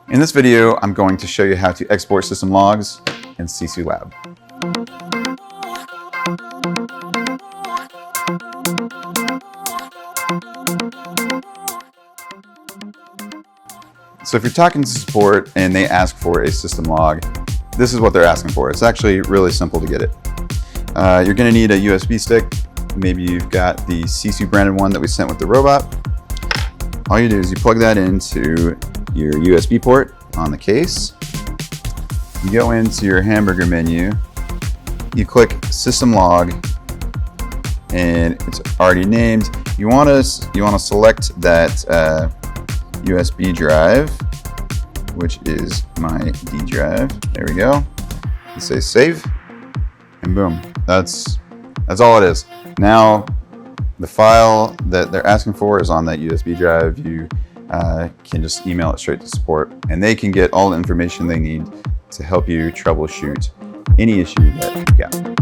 In this video, I'm going to show you how to export system logs in Sisu Lab. So if you're talking to support and they ask for a system log, this is what they're asking for. It's actually really simple to get it. You're going to need a USB stick. Maybe you've got the Sisu branded one that we sent with the robot. All you do is you plug that into your USB port on the case. You go into your hamburger menu, you click system log, and it's already named. You want to select that USB drive, which is my D drive. There we go. You say save, and boom. That's all it is. Now, the file that they're asking for is on that USB drive. You can just email it straight to support, and they can get all the information they need to help you troubleshoot any issue that you've got.